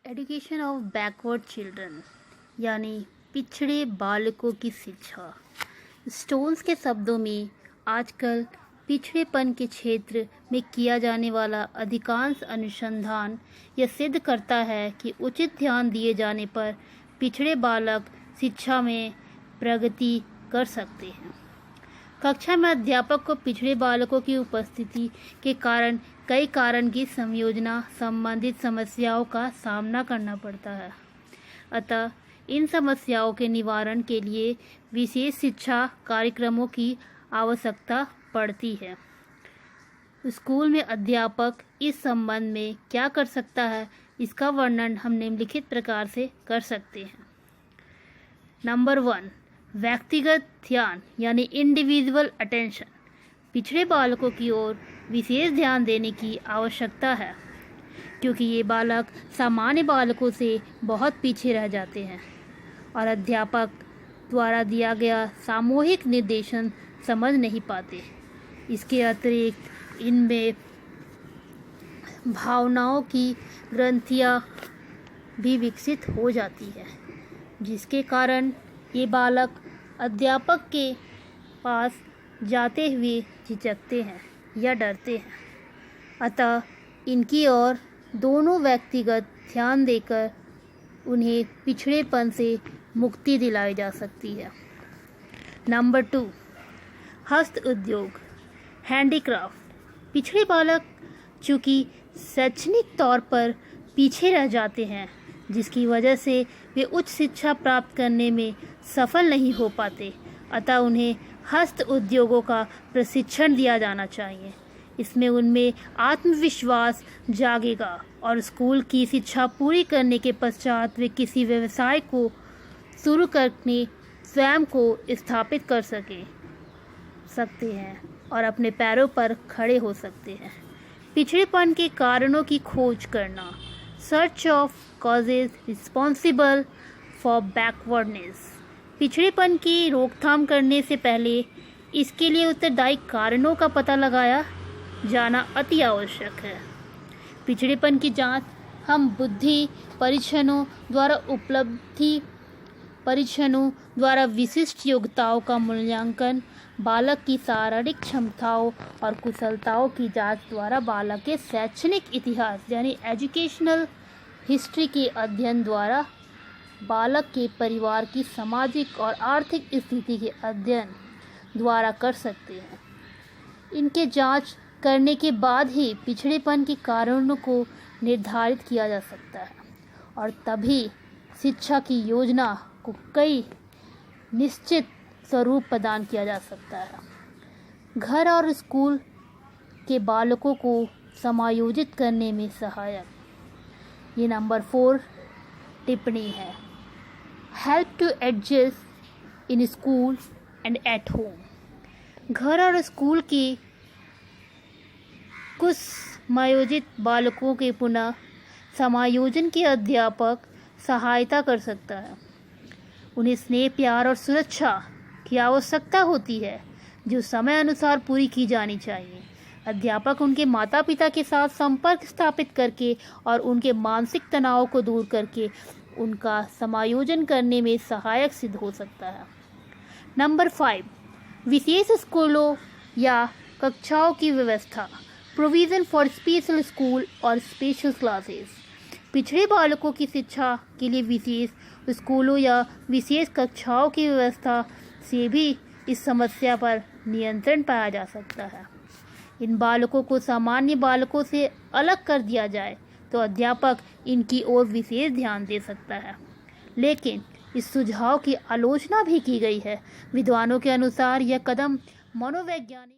Education of backward children यानी पिछड़े बालकों की शिक्षा। स्टोन्स के शब्दों में आजकल पिछड़ेपन के क्षेत्र में किया जाने वाला अधिकांश अनुसंधान यह सिद्ध करता है कि उचित ध्यान दिए जाने पर पिछड़े बालक शिक्षा में प्रगति कर सकते हैं। कक्षा में अध्यापक को पिछड़े बालकों की उपस्थिति के कारण कई कारण की संयोजना संबंधित समस्याओं का सामना करना पड़ता है। अतः इन समस्याओं के निवारण के लिए विशेष शिक्षा कार्यक्रमों की आवश्यकता पड़ती है। स्कूल में अध्यापक इस संबंध में क्या कर सकता है, इसका वर्णन हम निम्नलिखित प्रकार से कर सकते हैं। नंबर 1, व्यक्तिगत ध्यान यानी इंडिविजुअल अटेंशन। पिछड़े बालकों की ओर विशेष ध्यान देने की आवश्यकता है क्योंकि ये बालक सामान्य बालकों से बहुत पीछे रह जाते हैं और अध्यापक द्वारा दिया गया सामूहिक निर्देशन समझ नहीं पाते। इसके अतिरिक्त इनमें भावनाओं की ग्रंथियाँ भी विकसित हो जाती है, जिसके कारण ये बालक अध्यापक के पास जाते हुए झिझकते हैं या डरते हैं। अतः इनकी ओर दोनों व्यक्तिगत ध्यान देकर उन्हें पिछड़ेपन से मुक्ति दिलाई जा सकती है। नंबर 2, हस्त उद्योग हैंडीक्राफ्ट। पिछड़े बालक चूँकि शैक्षणिक तौर पर पीछे रह जाते हैं, जिसकी वजह से वे उच्च शिक्षा प्राप्त करने में सफल नहीं हो पाते, अतः उन्हें हस्त उद्योगों का प्रशिक्षण दिया जाना चाहिए। इसमें उनमें आत्मविश्वास जागेगा और स्कूल की शिक्षा पूरी करने के पश्चात वे किसी व्यवसाय को शुरू करके स्वयं को स्थापित कर सकते हैं और अपने पैरों पर खड़े हो सकते हैं। पिछड़ेपन के कारणों की खोज करना, search of causes responsible for backwardness. पिछड़ेपन की रोकथाम करने से पहले इसके लिए उत्तरदायी कारणों का पता लगाया जाना अति आवश्यक है। पिछड़ेपन की जांच हम बुद्धि परीक्षणों द्वारा उपलब्धि परीक्षणों द्वारा विशिष्ट योग्यताओं का मूल्यांकन, बालक की शारीरिक क्षमताओं और कुशलताओं की जांच द्वारा बालक के शैक्षणिक इतिहास यानी एजुकेशनल हिस्ट्री के अध्ययन द्वारा, बालक के परिवार की सामाजिक और आर्थिक स्थिति के अध्ययन द्वारा कर सकते हैं। इनके जांच करने के बाद ही पिछड़ेपन के कारणों को निर्धारित किया जा सकता है और तभी शिक्षा की योजना को कई निश्चित स्वरूप प्रदान किया जा सकता है। घर और स्कूल के बालकों को समायोजित करने में सहायक। ये नंबर 4 टिप्पणी है। Help to adjust in school and at home. घर और स्कूल के कुछ समायोजित बालकों के पुनः समायोजन के अध्यापक सहायता कर सकता है। उन्हें स्नेह, प्यार और सुरक्षा की आवश्यकता होती है जो समय अनुसार पूरी की जानी चाहिए। अध्यापक उनके माता पिता के साथ संपर्क स्थापित करके और उनके मानसिक तनाव को दूर करके उनका समायोजन करने में सहायक सिद्ध हो सकता है। नंबर 5, विशेष स्कूलों या कक्षाओं की व्यवस्था। प्रोविज़न फॉर स्पेशल स्कूल और स्पेशल क्लासेस। पिछड़े बालकों की शिक्षा के लिए विशेष स्कूलों या विशेष कक्षाओं की व्यवस्था से भी इस समस्या पर नियंत्रण पाया जा सकता है। इन बालकों को सामान्य बालकों से अलग कर दिया जाए तो अध्यापक इनकी ओर विशेष ध्यान दे सकता है। लेकिन इस सुझाव की आलोचना भी की गई है। विद्वानों के अनुसार यह कदम मनोवैज्ञानिक